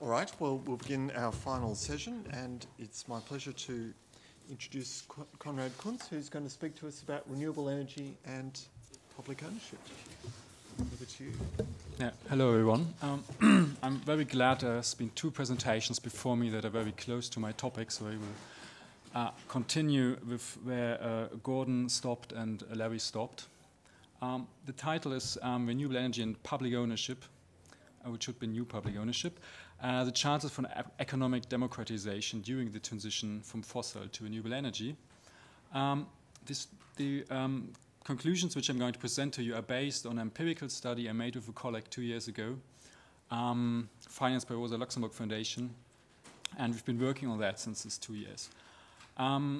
All right, well, we'll begin our final session, and it's my pleasure to introduce Conrad Kunze, who's going to speak to us about renewable energy and public ownership. Over to you. Yeah, hello everyone. I'm very glad there's been two presentations before me that are very close to my topic, so I will continue with where Gordon stopped and Larry stopped. The title is Renewable Energy and Public Ownership, which should be new public ownership. The chances for economic democratization during the transition from fossil to renewable energy. The conclusions which I'm going to present to you are based on an empirical study I made with a colleague 2 years ago, financed by Rosa Luxemburg Foundation, and we've been working on that since these 2 years. I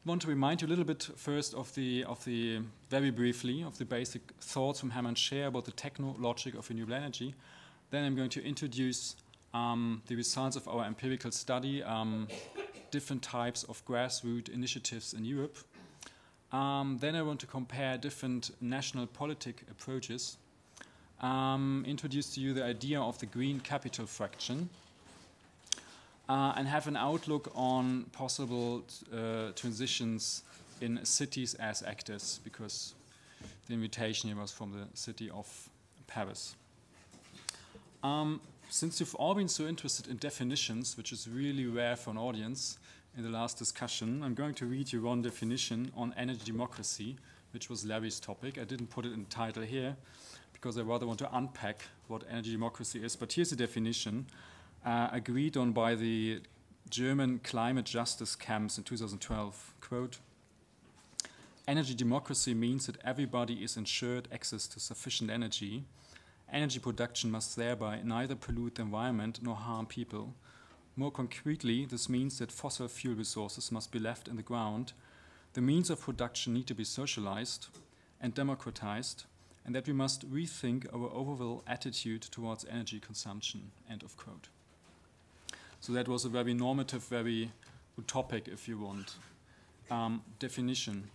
want to remind you a little bit first of the very briefly of the basic thoughts from Hermann Scher about the techno-logic of renewable energy. Then I'm going to introduce the results of our empirical study, different types of grassroots initiatives in Europe. Then I want to compare different national politic approaches, introduce to you the idea of the green capital fraction, and have an outlook on possible transitions in cities as actors, because the invitation here was from the city of Paris. Since you've all been so interested in definitions, which is really rare for an audience in the last discussion, I'm going to read you one definition on energy democracy, which was Larry's topic. I didn't put it in the title here because I rather want to unpack what energy democracy is. But here's the definition agreed on by the German climate justice camps in 2012. Quote, energy democracy means that everybody is ensured access to sufficient energy. Energy production must thereby neither pollute the environment nor harm people. More concretely, this means that fossil fuel resources must be left in the ground, the means of production need to be socialized and democratized, and that we must rethink our overall attitude towards energy consumption, end of quote. So that was a very normative, very utopic, if you want, definition.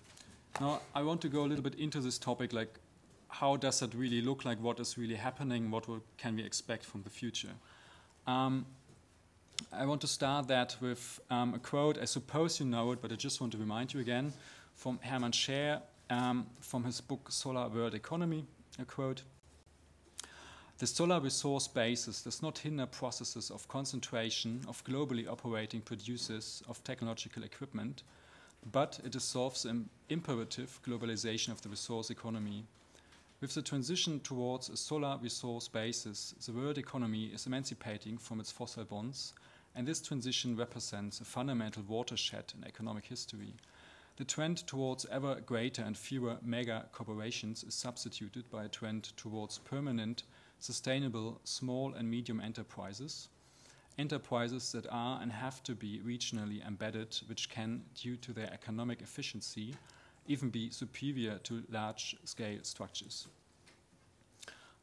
Now, I want to go a little bit into this topic, like how does that really look like, what is really happening, what can we expect from the future. I want to start that with a quote. I suppose you know it, but I just want to remind you again, from Hermann Scher, from his book Solar World Economy, a quote. The solar resource basis does not hinder processes of concentration of globally operating producers of technological equipment, but it dissolves the imperative globalization of the resource economy. With the transition towards a solar resource basis, the world economy is emancipating from its fossil bonds, and this transition represents a fundamental watershed in economic history. The trend towards ever greater and fewer mega corporations is substituted by a trend towards permanent, sustainable small and medium enterprises, enterprises that are and have to be regionally embedded, which can, due to their economic efficiency, even be superior to large-scale structures.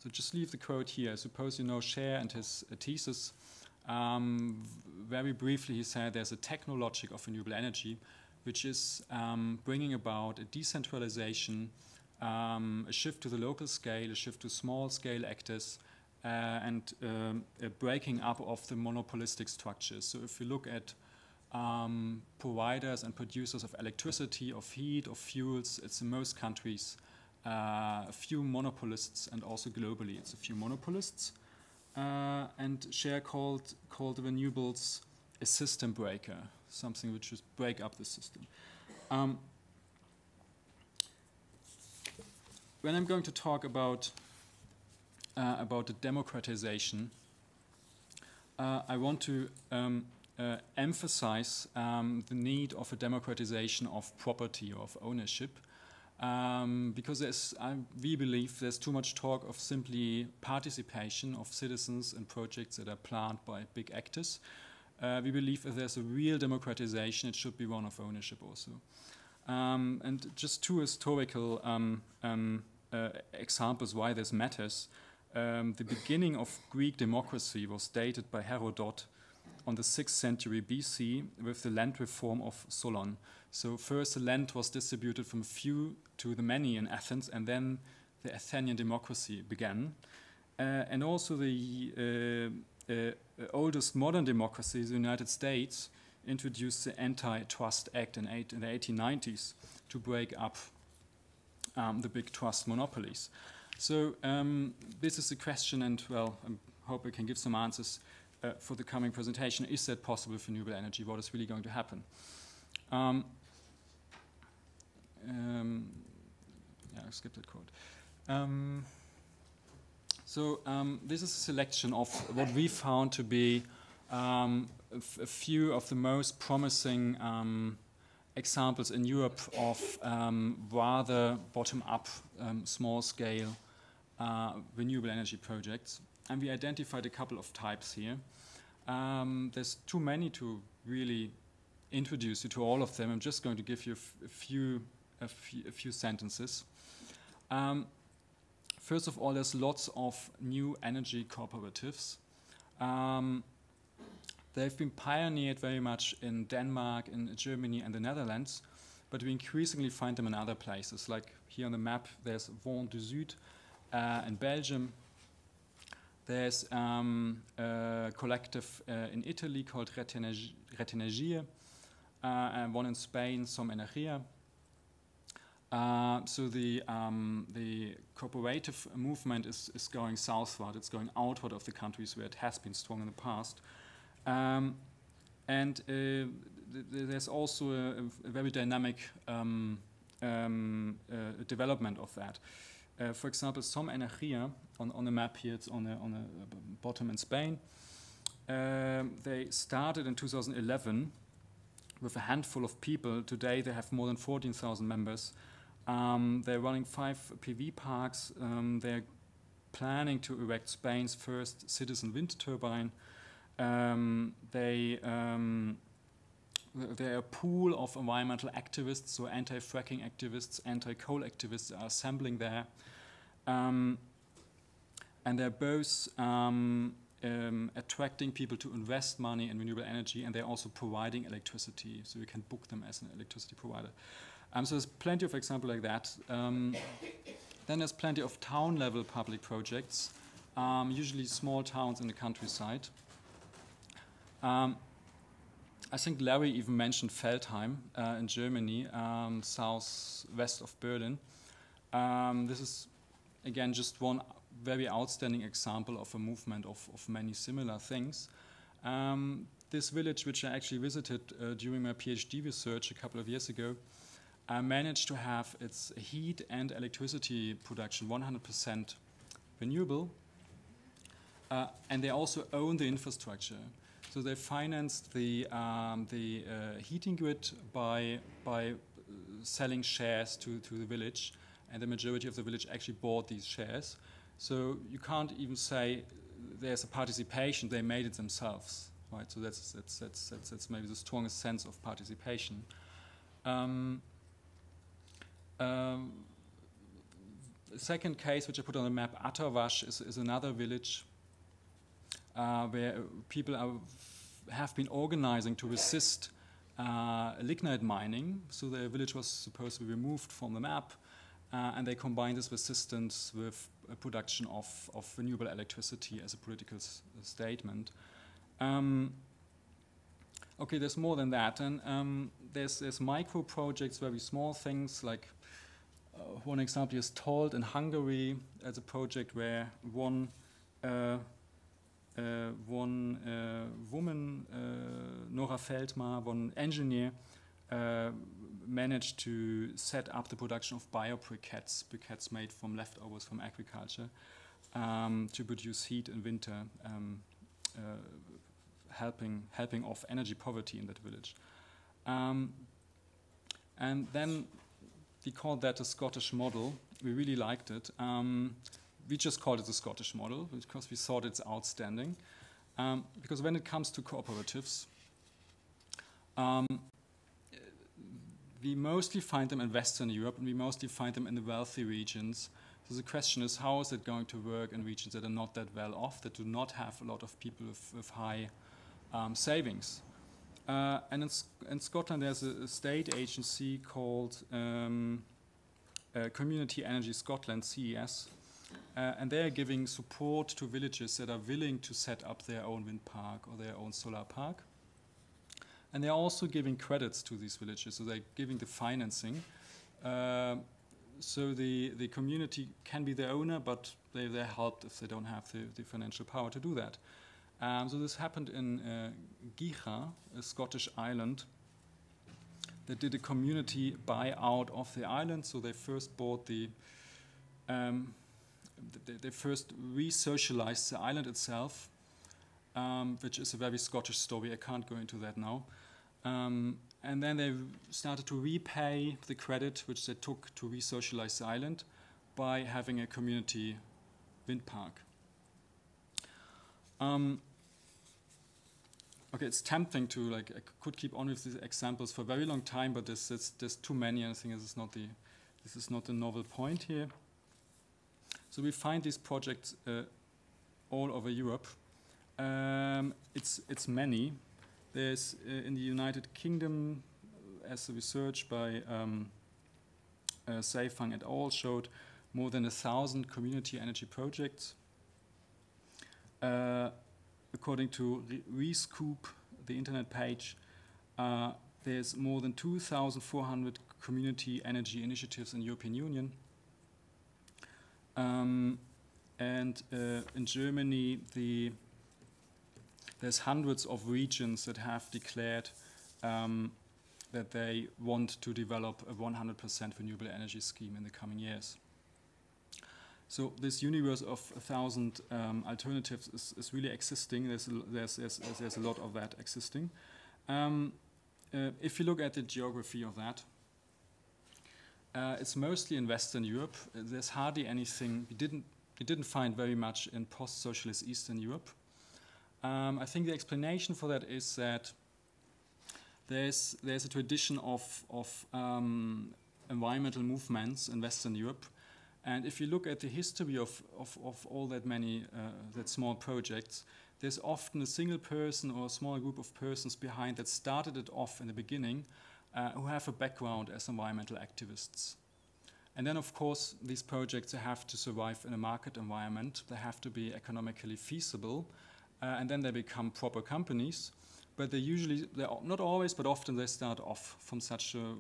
So just leave the quote here. I suppose you know Scher and his thesis. Very briefly, he said there's a techno-logic of renewable energy, which is bringing about a decentralization, a shift to the local scale, a shift to small-scale actors, and a breaking up of the monopolistic structures. So if you look at providers and producers of electricity, of heat, of fuels, it's in most countries a few monopolists, and also globally it's a few monopolists. And Scher called the renewables a system breaker, something which would break up the system. When I'm going to talk about the democratization, I want to emphasize the need of a democratization of property or of ownership, because we believe there's too much talk of simply participation of citizens in projects that are planned by big actors. We believe if there's a real democratization, it should be one of ownership also. And just two historical examples why this matters. The beginning of Greek democracy was dated by Herodot on the 6th century BC with the land reform of Solon. So first the land was distributed from a few to the many in Athens, and then the Athenian democracy began. And also the oldest modern democracy, the United States, introduced the Antitrust Act in the 1890s to break up the big trust monopolies. So this is the question, and well, I hope we can give some answers for the coming presentation. Is that possible for renewable energy? What is really going to happen? Yeah, I skipped that quote. This is a selection of what we found to be a few of the most promising examples in Europe of rather bottom-up, small-scale renewable energy projects. And we identified a couple of types here. There's too many to really introduce you to all of them. I'm just going to give you a few sentences. First of all, there's lots of new energy cooperatives. They've been pioneered very much in Denmark, in Germany, and the Netherlands, but we increasingly find them in other places. Like here on the map, there's Vent du Sud in Belgium. There's a collective in Italy called Retenergie, and one in Spain, Som Energia. So the cooperative movement is going southward. It's going outward of the countries where it has been strong in the past. There's also a very dynamic development of that. For example, Som Energia, on the map here, it's on the bottom in Spain. They started in 2011 with a handful of people. Today they have more than 14,000 members. They're running 5 PV parks. They're planning to erect Spain's first citizen wind turbine. They're a pool of environmental activists, so anti-fracking activists, anti-coal activists are assembling there. And they're both attracting people to invest money in renewable energy, and they're also providing electricity, so you can book them as an electricity provider. So there's plenty of examples like that. Then there's plenty of town-level public projects, usually small towns in the countryside. I think Larry even mentioned Feldheim in Germany, southwest of Berlin. This is, again, just one very outstanding example of a movement of many similar things. This village, which I actually visited during my PhD research a couple of years ago, managed to have its heat and electricity production 100% renewable, and they also own the infrastructure. So they financed the heating grid by selling shares to the village, and the majority of the village actually bought these shares. So you can't even say there's a participation; they made it themselves, right? So that's maybe the strongest sense of participation. The second case, which I put on the map, Atterwasch, is another village where people have been organizing to resist lignite mining. So the village was supposed to be removed from the map, and they combined this resistance with a production of renewable electricity as a political statement. Okay, there's more than that, and there's micro projects, very small things like one example is Told in Hungary as a project where one woman, Nora Feldmar, one engineer, managed to set up the production of briquettes made from leftovers from agriculture, to produce heat in winter, helping off energy poverty in that village. And then we called that the Scottish model. We really liked it. We just called it the Scottish model because we thought it's outstanding. Because when it comes to cooperatives, we mostly find them in Western Europe, and we mostly find them in the wealthy regions. So the question is, how is it going to work in regions that are not that well off, that do not have a lot of people with high savings? And in Scotland, there's a state agency called Community Energy Scotland, CES, and they are giving support to villages that are willing to set up their own wind park or their own solar park. And they're also giving credits to these villages, so they're giving the financing. So the community can be the owner, but they're helped if they don't have the financial power to do that. So this happened in Gigha, a Scottish island, that did a community buyout of the island. So they first bought they first re-socialized the island itself, which is a very Scottish story. I can't go into that now. And then they started to repay the credit which they took to re-socialize the island by having a community wind park. Okay, it's tempting to, like, I could keep on with these examples for a very long time, but there's too many, and I think this is not the novel point here. So we find these projects all over Europe. It's many. There's in the United Kingdom, as the research by Seifang et al. Showed, more than 1,000 community energy projects. According to Rescoop, the internet page, there's more than 2,400 community energy initiatives in the European Union. And in Germany, there's hundreds of regions that have declared that they want to develop a 100% renewable energy scheme in the coming years. So this universe of 1,000 alternatives is really existing. There's a lot of that existing. If you look at the geography of that, it's mostly in Western Europe. There's hardly anything. We didn't find very much in post-socialist Eastern Europe. I think the explanation for that is that there's a tradition of environmental movements in Western Europe. And if you look at the history of all that small projects, there's often a single person or a small group of persons behind that started it off in the beginning who have a background as environmental activists. And then, of course, these projects have to survive in a market environment. They have to be economically feasible, and then they become proper companies. But they're not always, but often they start off from such a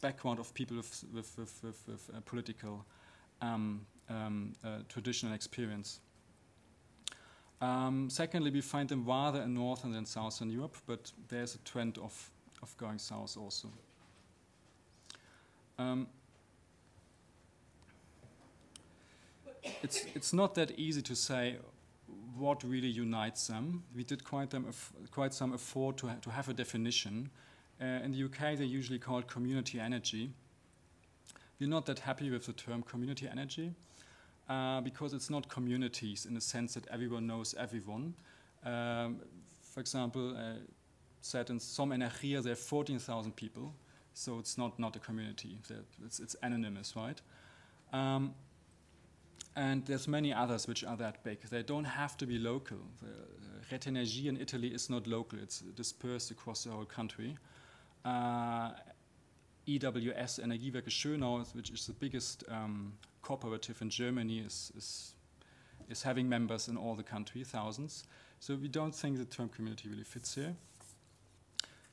background of people with political traditional experience. Secondly, we find them rather in Northern than Southern Europe, but there's a trend of going south also. It's not that easy to say what really unites them. We did quite some effort to have a definition. In the UK, they're usually called community energy. We're not that happy with the term community energy because it's not communities in the sense that everyone knows everyone. For example, said in Som Energia there are 14,000 people, so it's not a community. It's anonymous, right? And there's many others which are that big. They don't have to be local. Rete Energie in Italy is not local. It's dispersed across the whole country. EWS Energiewerke Schönau, which is the biggest cooperative in Germany, is having members in all the country, thousands. So we don't think the term community really fits here.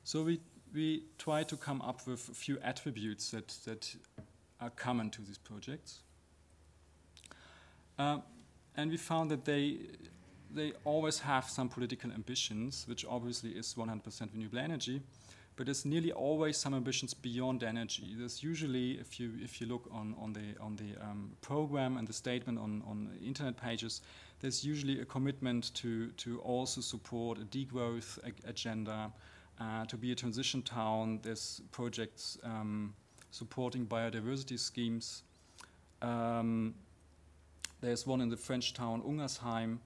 So we try to come up with a few attributes that are common to these projects. And we found that they always have some political ambitions, which obviously is 100% renewable energy, but there's nearly always some ambitions beyond energy. There's usually, if you look on the program and the statement on the internet pages, there's usually a commitment to also support a degrowth agenda, to be a transition town. There's projects supporting biodiversity schemes. There's one in the French town Ungersheim,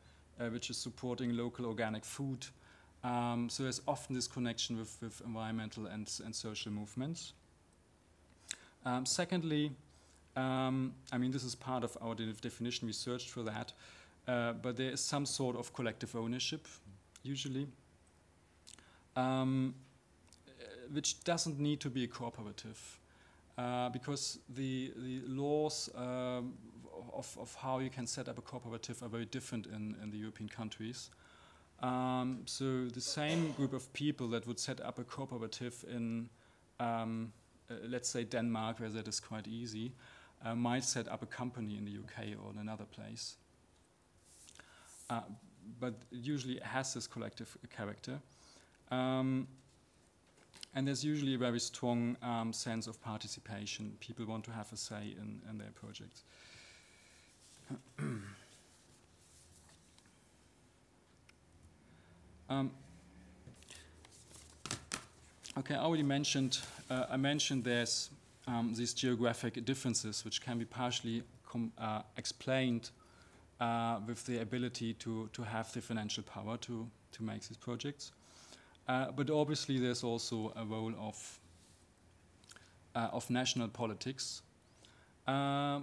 which is supporting local organic food. So there's often this connection with environmental and social movements. Secondly, I mean, this is part of our definition. We searched for that. But there is some sort of collective ownership, usually, which doesn't need to be a cooperative. Because the laws of how you can set up a cooperative are very different in the European countries. So the same group of people that would set up a cooperative in, let's say, Denmark, where that is quite easy, might set up a company in the UK or in another place. But it usually has this collective character. And there's usually a very strong sense of participation. People want to have a say in their projects. Okay, I already mentioned, I mentioned there's these geographic differences which can be partially explained with the ability to have the financial power to make these projects. But obviously there's also a role of national politics. Here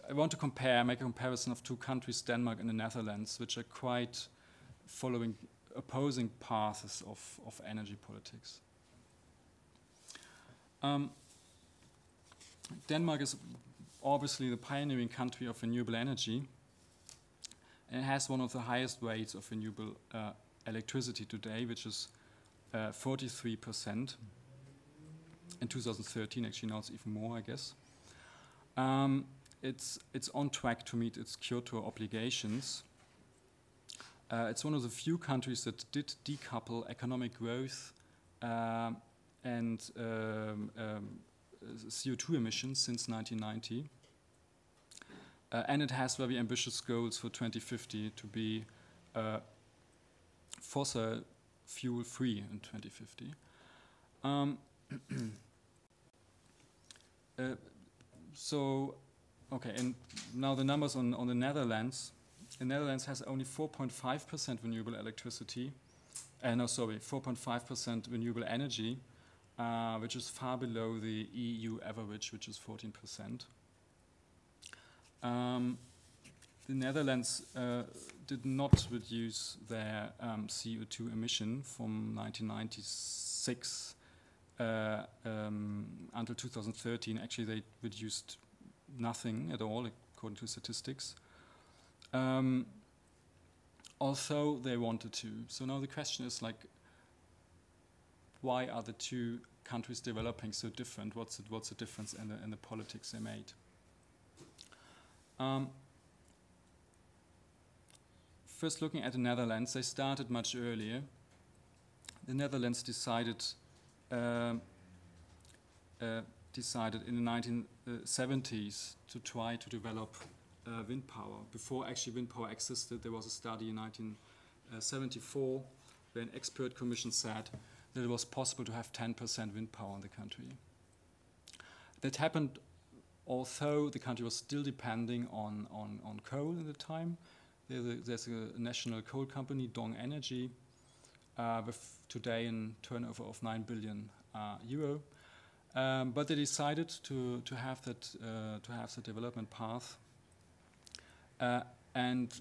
I want to make a comparison of two countries, Denmark and the Netherlands, which are quite following opposing paths of energy politics. Denmark is obviously the pioneering country of renewable energy, and it has one of the highest rates of renewable electricity today, which is 43%. In 2013, actually now it's even more, I guess. It's on track to meet its Kyoto obligations. It's one of the few countries that did decouple economic growth and CO2 emissions since 1990. And it has very ambitious goals for 2050 to be fossil fuel free in 2050. Okay, and now the numbers on the Netherlands. The Netherlands has only 4.5% renewable electricity. 4.5% renewable energy, which is far below the EU average, which is 14%. The Netherlands did not reduce their CO2 emission from 1996 until 2013. Actually, they reduced nothing at all, according to statistics. Although they wanted to. So now the question is, like, why are the two countries developing so different? What's the difference in the politics they made? First, looking at the Netherlands, they started much earlier. The Netherlands decided in the 1970s to try to develop wind power. Before actually wind power existed, there was a study in 1974 where an expert commission said that it was possible to have 10% wind power in the country. That happened although the country was still depending on coal at the time. There's a national coal company, Dong Energy, with today a turnover of 9 billion euro. But they decided to have the development path, and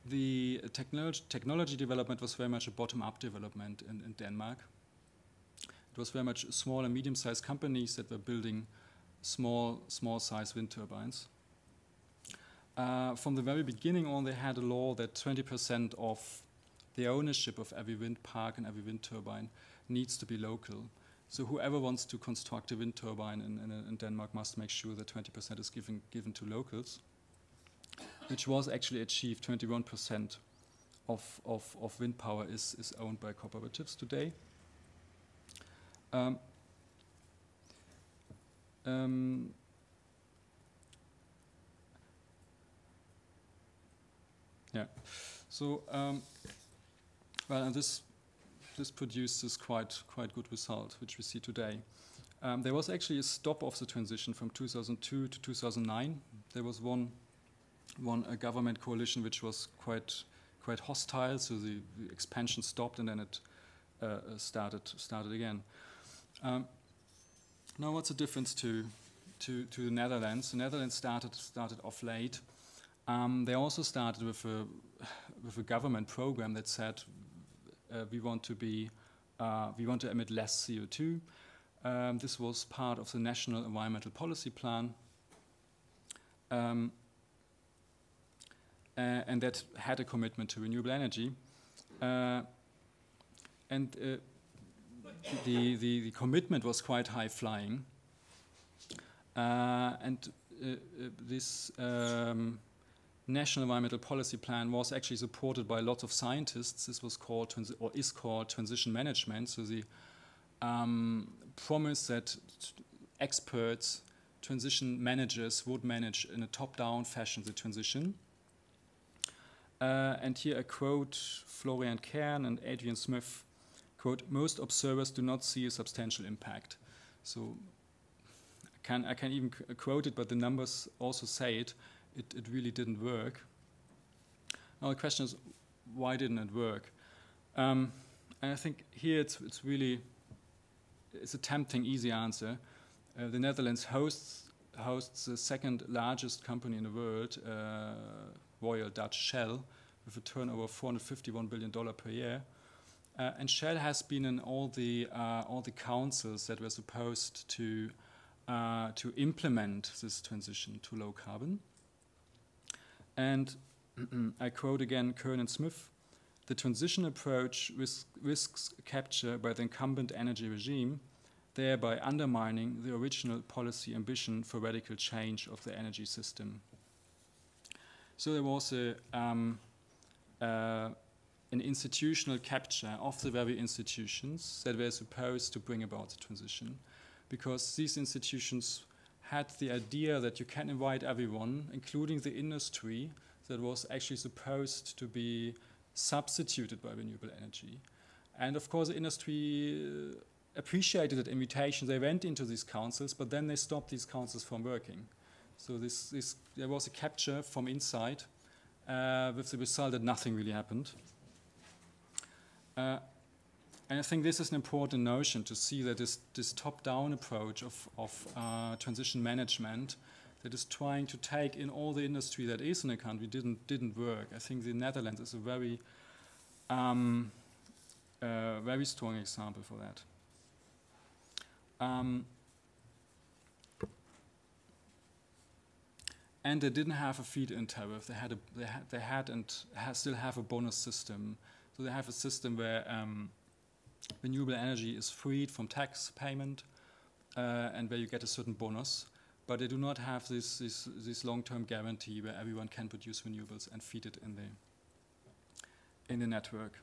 the technology development was very much a bottom-up development in Denmark. It was very much small and medium-sized companies that were building small-sized wind turbines. From the very beginning on, they had a law that 20% of the ownership of every wind park and every wind turbine needs to be local. So whoever wants to construct a wind turbine in Denmark must make sure that 20% is given to locals, which was actually achieved. 21% of wind power is owned by cooperatives today. Yeah. So, well, and this produced this quite good result, which we see today. There was actually a stop of the transition from 2002 to 2009. There was one government coalition which was quite hostile, so the expansion stopped and then it started again. Now, what's the difference to the Netherlands? The Netherlands started off late. They also started with a government program that said we want to emit less CO2. This was part of the National Environmental Policy Plan, and that had a commitment to renewable energy. The commitment was quite high flying. This National Environmental Policy Plan was actually supported by lots of scientists. This was called, or is called, transition management. So the promise that experts, transition managers, would manage in a top-down fashion the transition. And here I quote Florian Kern and Adrian Smith, quote, "Most observers do not see a substantial impact." So I can even quote it, but the numbers also say it. It really didn't work. Now the question is, why didn't it work? And I think here it's a tempting, easy answer. The Netherlands hosts the second largest company in the world, Royal Dutch Shell, with a turnover of $451 billion per year. And Shell has been in all the councils that were supposed to implement this transition to low carbon. And I quote again Kern and Smith, "The transition approach risks capture by the incumbent energy regime, thereby undermining the original policy ambition for radical change of the energy system." So there was an institutional capture of the very institutions that were supposed to bring about the transition, because these institutions had the idea that you can invite everyone, including the industry, that was actually supposed to be substituted by renewable energy. And of course, the industry appreciated that invitation. They went into these councils, but then they stopped these councils from working. So there was a capture from inside, with the result that nothing really happened. And I think this is an important notion to see that this top-down approach of transition management that is trying to take in all the industry that is in a country didn't work. I think the Netherlands is a very very strong example for that. And they didn't have a feed-in tariff. They had and still have a bonus system. So they have a system where renewable energy is freed from tax payment, and where you get a certain bonus, but they do not have this long-term guarantee where everyone can produce renewables and feed it in the network.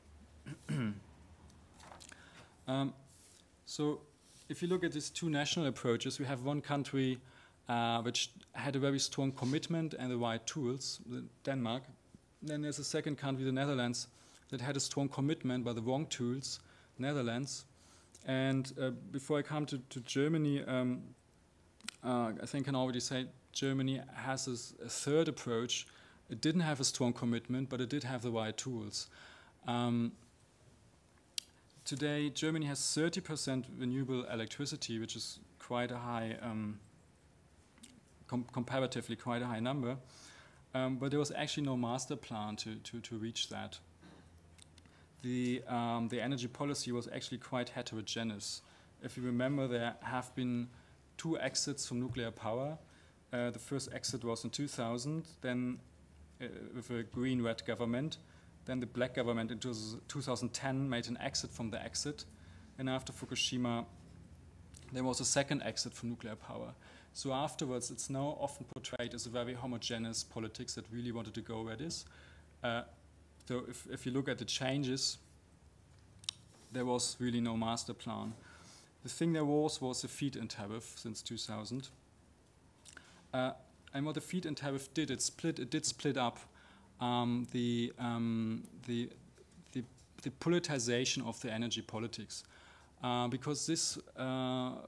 So if you look at these two national approaches, we have one country which had a very strong commitment and the right tools, Denmark. Then there's a second country, the Netherlands, that had a strong commitment but the wrong tools, Netherlands. And before I come to Germany, I think I can already say Germany has a third approach. It didn't have a strong commitment, but it did have the right tools. Today, Germany has 30% renewable electricity, which is quite a high, comparatively quite a high number. But there was actually no master plan to reach that. The energy policy was actually quite heterogeneous. If you remember, there have been two exits from nuclear power. The first exit was in 2000, then with a green-red government. Then the black government in 2010 made an exit from the exit. And after Fukushima, there was a second exit from nuclear power. So afterwards, it's now often portrayed as a very homogeneous politics that really wanted to go where it is. So if you look at the changes, there was really no master plan. The thing there was a feed-in tariff since 2000. And what the feed-in tariff did, it did split up the politicization of the energy politics, because this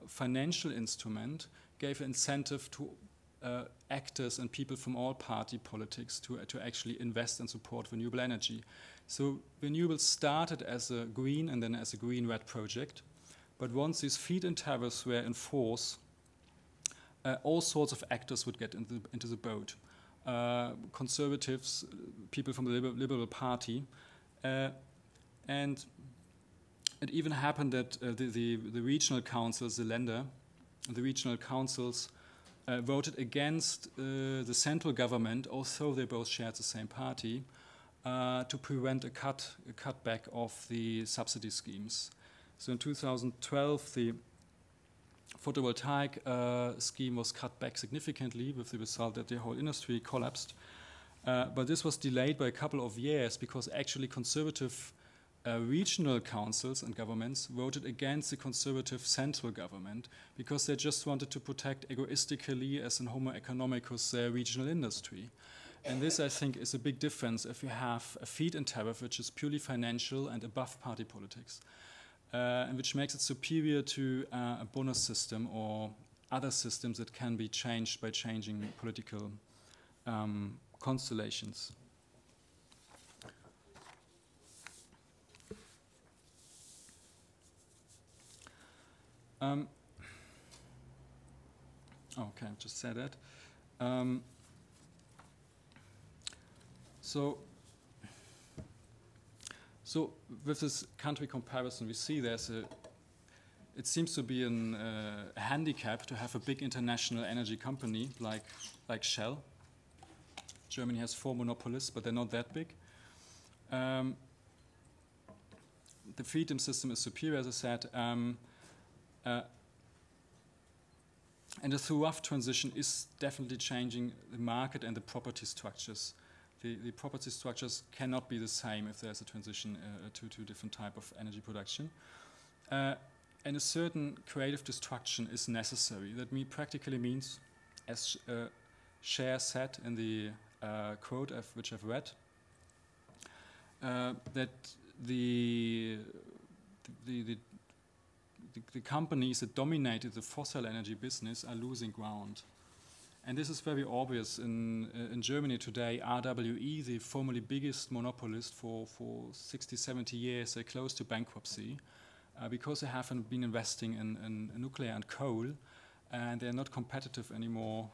financial instrument gave an incentive to actors and people from all party politics to actually invest and support renewable energy. So renewables started as a green and then as a green-red project, but once these feed-in tariffs were in force, all sorts of actors would get into the boat. Conservatives, people from the Liberal Party, and it even happened that the regional councils, the Länder, the regional councils voted against the central government, although they both shared the same party, to prevent a cutback of the subsidy schemes. So in 2012, the photovoltaic scheme was cut back significantly, with the result that the whole industry collapsed. But this was delayed by a couple of years because actually conservative regional councils and governments voted against the conservative central government because they just wanted to protect egoistically as an homo economicus their regional industry. And this, I think, is a big difference if you have a feed-in tariff which is purely financial and above party politics, and which makes it superior to a bonus system or other systems that can be changed by changing political constellations. Okay, I just said that. So with this country comparison, we see it seems to be a handicap to have a big international energy company like Shell. Germany has 4 monopolists, but they're not that big. The feed-in system is superior, as I said. And the rough transition is definitely changing the market and the property structures. The property structures cannot be the same if there's a transition to a different type of energy production. And a certain creative destruction is necessary. That practically means, as Cher said in the quote which I've read, that the companies that dominated the fossil energy business are losing ground. And this is very obvious in Germany today. RWE, the formerly biggest monopolist for 60, 70 years, they're close to bankruptcy because they haven't been investing in nuclear and coal, and they're not competitive anymore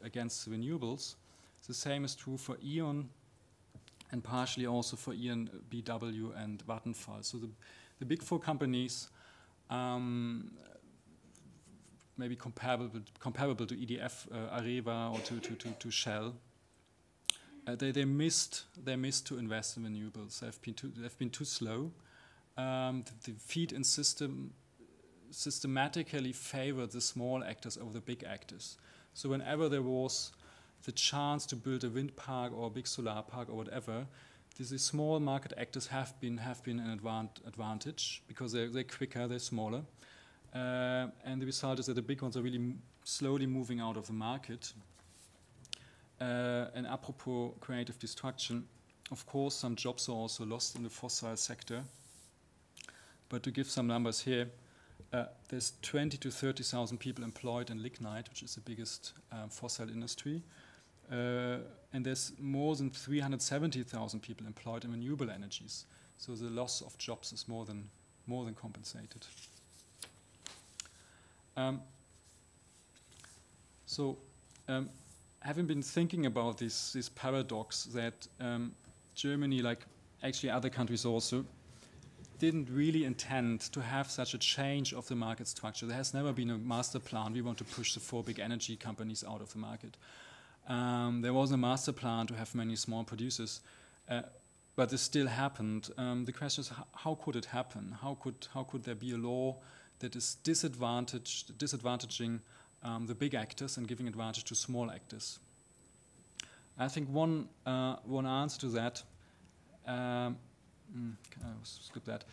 against renewables. The same is true for E.ON and partially also for E.ON, BW, and Vattenfall. So the big 4 companies, maybe comparable to EDF, Areva, or to Shell. They missed to invest in renewables. They've been too slow. The feed-in system systematically favored the small actors over the big actors. So whenever there was the chance to build a wind park or a big solar park or whatever, these small market actors have been an advantage because they're quicker, they're smaller. And the result is that the big ones are really slowly moving out of the market. And apropos creative destruction, of course, some jobs are also lost in the fossil sector. But to give some numbers here, there's 20 to 30,000 people employed in lignite, which is the biggest fossil industry. And there's more than 370,000 people employed in renewable energies. So the loss of jobs is more than compensated. Having been thinking about this paradox that Germany, like actually other countries also, didn't really intend to have such a change of the market structure. There has never been a master plan. We want to push the 4 big energy companies out of the market. There was a master plan to have many small producers, but this still happened. The question is, how could it happen? How could there be a law that is disadvantaging the big actors and giving advantage to small actors? I think one answer to that, skip that,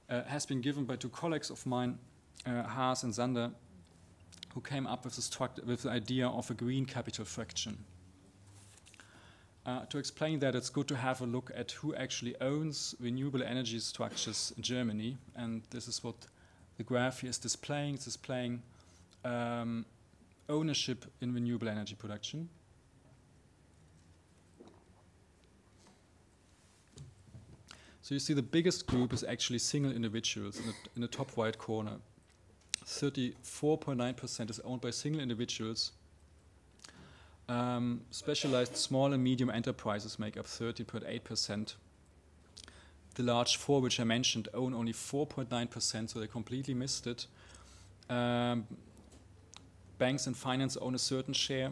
has been given by 2 colleagues of mine, Haas and Sander, who came up with the idea of a green capital fraction. To explain that, it's good to have a look at who actually owns renewable energy structures in Germany, and this is what the graph here is displaying. It's displaying ownership in renewable energy production. So you see the biggest group is actually single individuals in the top right corner. 34.9% is owned by single individuals. Specialized small and medium enterprises make up 30.8%. The large 4, which I mentioned, own only 4.9%, so they completely missed it. banks and finance own a certain share,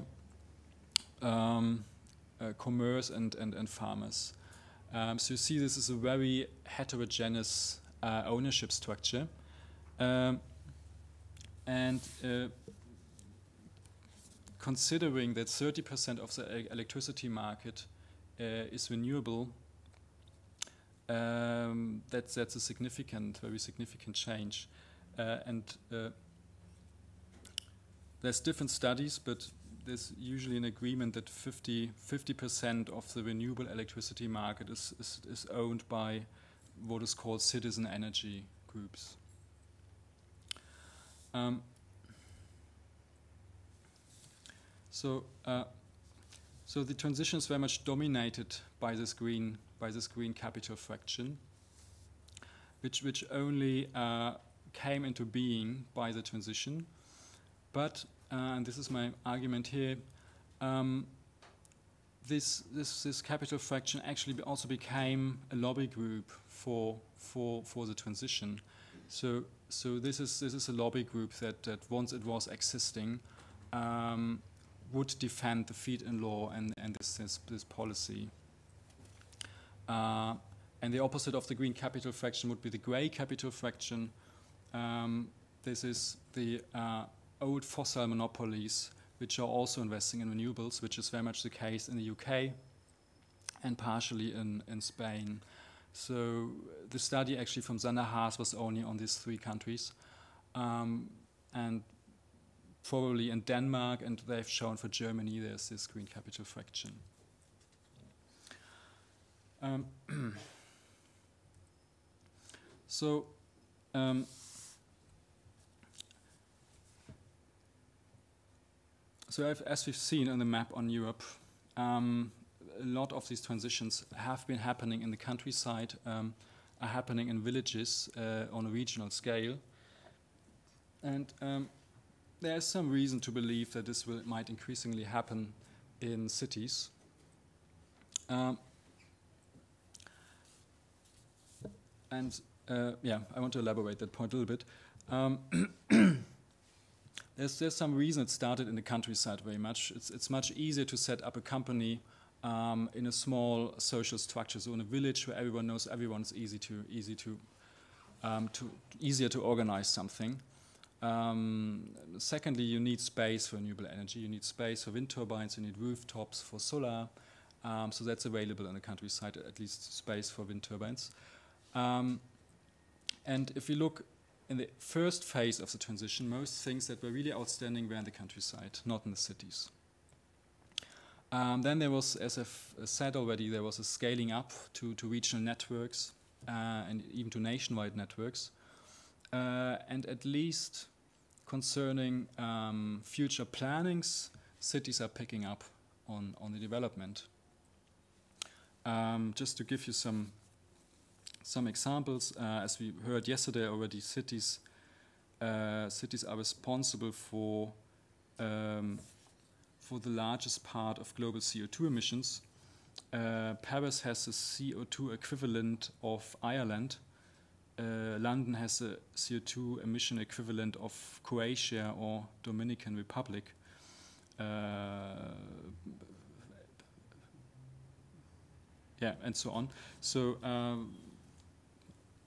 commerce and farmers. So you see this is a very heterogeneous ownership structure. And considering that 30% of the electricity market is renewable, that's a very significant change. There's different studies, but there's usually an agreement that 50% of the renewable electricity market is owned by what is called citizen energy groups. So the transition is very much dominated by this green capital fraction, which only came into being by the transition. But and this is my argument here. This capital fraction actually also became a lobby group for the transition. So this is a lobby group that once it was existing would defend the feed-in law and this policy. And the opposite of the green capital fraction would be the grey capital fraction. This is the old fossil monopolies, which are also investing in renewables, which is very much the case in the UK and partially in Spain. So the study actually from Sander Haas was only on these 3 countries, and probably in Denmark, and they've shown for Germany there's this green capital fraction. So as we've seen on the map on Europe, a lot of these transitions have been happening in the countryside, are happening in villages on a regional scale. And there's some reason to believe that this might increasingly happen in cities. I want to elaborate that point a little bit. There's some reason it started in the countryside very much. It's much easier to set up a company in a small social structure. So in a village where everyone knows everyone, it's easier to organize something. Secondly, you need space for renewable energy. You need space for wind turbines. You need rooftops for solar. So that's available in the countryside, at least space for wind turbines. And if you look in the first phase of the transition, most things that were really outstanding were in the countryside, not in the cities. Then there was, as I've said already, there was a scaling up to regional networks and even to nationwide networks. And at least concerning future plannings, cities are picking up on the development. Just to give you some examples, as we heard yesterday already, cities are responsible for the largest part of global CO2 emissions. Paris has a CO2 equivalent of Ireland. London has a CO2 emission equivalent of Croatia or Dominican Republic. And so on. So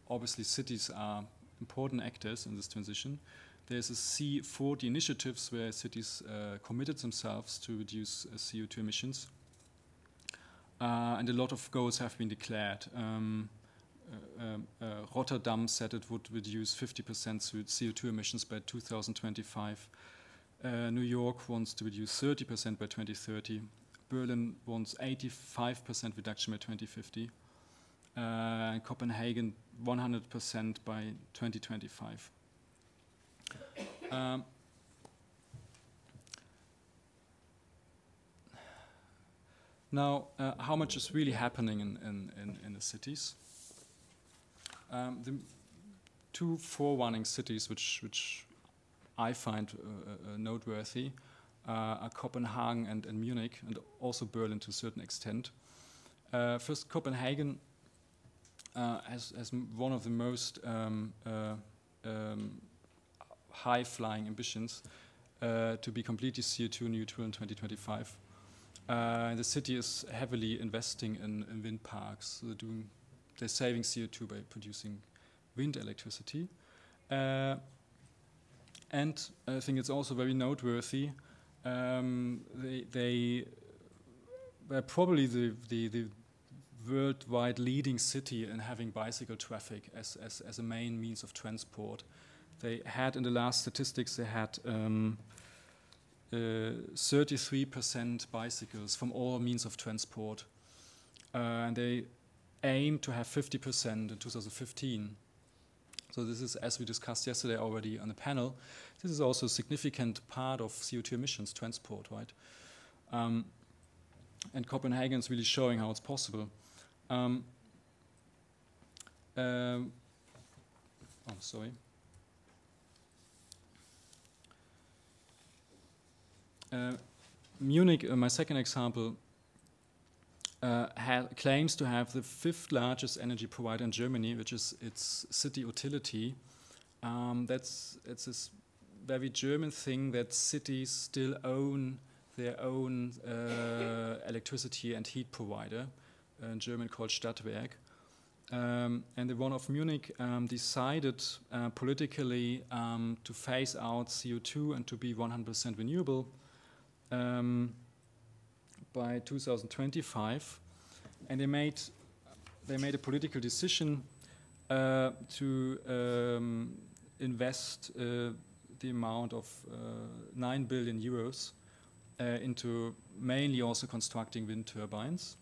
obviously cities are important actors in this transition. There's a C40 initiatives where cities committed themselves to reduce CO2 emissions. And a lot of goals have been declared. Rotterdam said it would reduce 50% CO2 emissions by 2025. New York wants to reduce 30% by 2030. Berlin wants 85% reduction by 2050. And Copenhagen 100% by 2025. Now, how much is really happening in the cities? The 2 forerunning cities which I find noteworthy are Copenhagen and Munich, and also Berlin to a certain extent. First, Copenhagen has one of the most high-flying ambitions. to be completely CO2 neutral in 2025. The city is heavily investing in wind parks. So they're saving CO2 by producing wind electricity. And I think it's also very noteworthy. They were probably the worldwide leading city in having bicycle traffic as a main means of transport. They had, in the last statistics, they had 33% bicycles from all means of transport. And they aim to have 50% in 2015. So this is, as we discussed yesterday already on the panel, this is also a significant part of CO2 emissions, transport, right? And Copenhagen is really showing how it's possible. Sorry. Munich, my second example, claims to have the 5th largest energy provider in Germany, which is its city utility. It's this very German thing that cities still own their own electricity and heat provider, in German called Stadtwerk. And the one of Munich decided politically to phase out CO2 and to be 100% renewable by 2025, and they made a political decision to invest the amount of 9 billion euros into mainly also constructing wind turbines.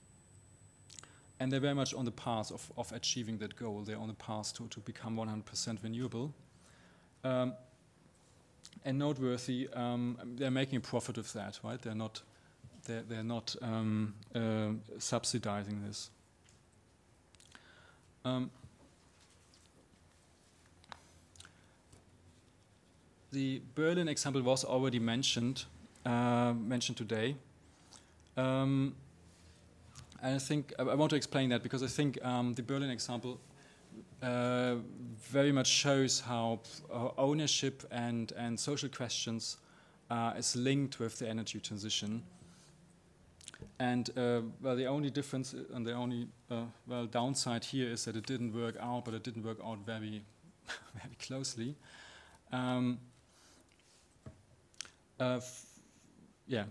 And they're very much on the path of achieving that goal. They're on the path to become 100% renewable. And noteworthy, they're making a profit of that, right? They're not subsidizing this. The Berlin example was already mentioned today. And I think I want to explain that because I think the Berlin example very much shows how ownership and social questions is linked with the energy transition. And well, the only difference and the only downside here is that it didn't work out, but it didn't work out very, very closely. Yeah,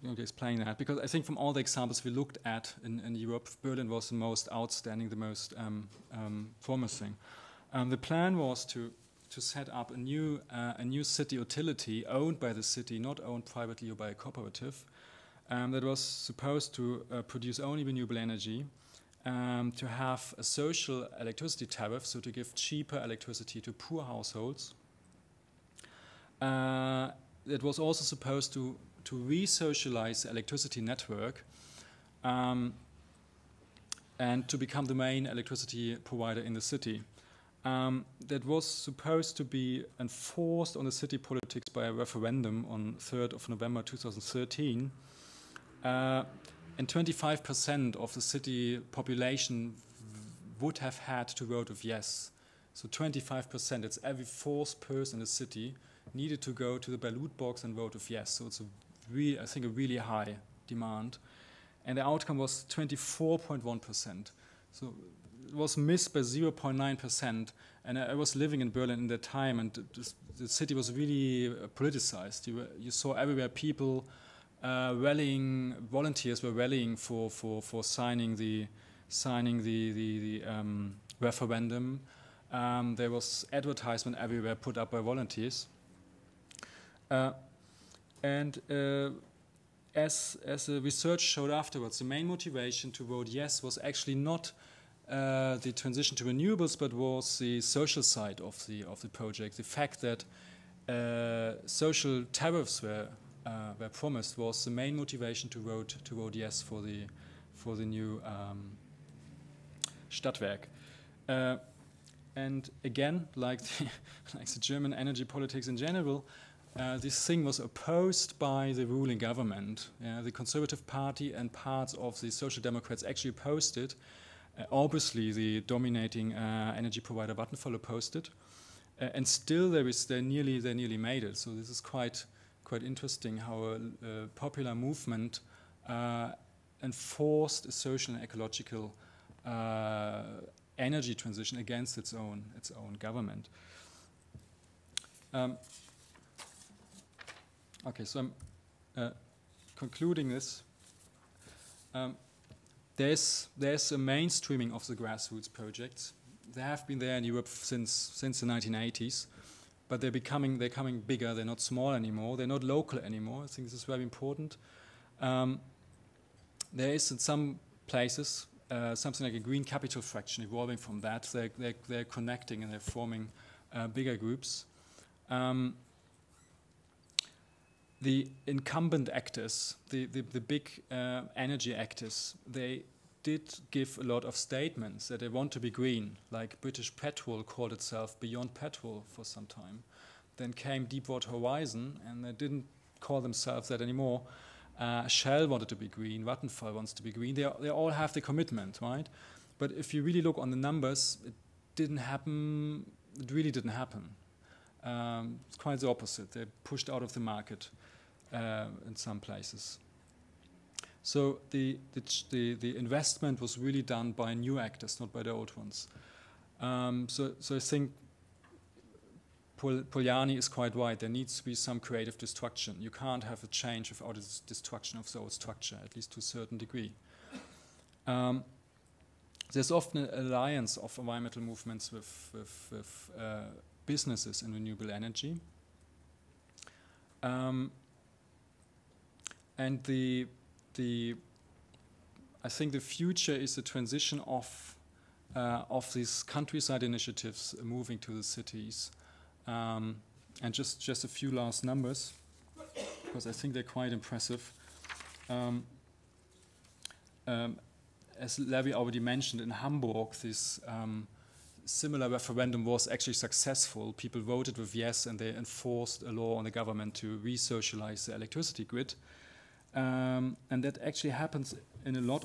I'm going to explain that because I think from all the examples we looked at in Europe, Berlin was the most outstanding, the most promising. The plan was to set up a new city utility owned by the city, not owned privately or by a cooperative, that was supposed to produce only renewable energy, to have a social electricity tariff, so to give cheaper electricity to poor households. It was also supposed to re-socialize the electricity network and to become the main electricity provider in the city. That was supposed to be enforced on the city politics by a referendum on 3rd of November 2013. And 25% of the city population would have had to vote with yes. So 25%, it's every 4th person in the city needed to go to the ballot box and vote with yes. So it's I think a really high demand. And the outcome was 24.1%. So it was missed by 0.9%. And I was living in Berlin at that time, and the city was really politicized. You saw everywhere people volunteers were rallying for signing the referendum. There was advertisement everywhere put up by volunteers. And as the research showed afterwards, the main motivation to vote yes was actually not the transition to renewables, but was the social side of the project. The fact that social tariffs were promised was the main motivation to vote yes for the new Stadtwerk. And again, like the German energy politics in general, this thing was opposed by the ruling government. The Conservative Party and parts of the Social Democrats actually opposed it. Obviously, the dominating energy provider Vattenfall opposed it, and still they nearly made it. So this is quite quite interesting how a popular movement enforced a social and ecological energy transition against its own government. Okay, so I'm concluding this. There's a mainstreaming of the grassroots projects. They have been there in Europe since the 1980s, but they're coming bigger. They're not small anymore. They're not local anymore. I think this is very important. There is in some places something like a green capital fraction evolving from that. They're connecting and they're forming bigger groups. The incumbent actors, the big energy actors, they did give a lot of statements that they want to be green, like British Petrol called itself Beyond Petrol for some time. Then came Deepwater Horizon, and they didn't call themselves that anymore. Shell wanted to be green, Vattenfall wants to be green. They all have the commitment, right? But if you really look on the numbers, it didn't happen. It really didn't happen. It's quite the opposite. They're pushed out of the market in some places. So the investment was really done by new actors, not by the old ones. So I think Polanyi is quite right. There needs to be some creative destruction. You can't have a change without a destruction of the old structure, at least to a certain degree. There's often an alliance of environmental movements with businesses in renewable energy. And I think the future is the transition of these countryside initiatives moving to the cities. And just a few last numbers, because I think they're quite impressive. As Larry already mentioned, in Hamburg, this similar referendum was actually successful. People voted with yes, and they enforced a law on the government to re-socialize the electricity grid. And that actually happens in a lot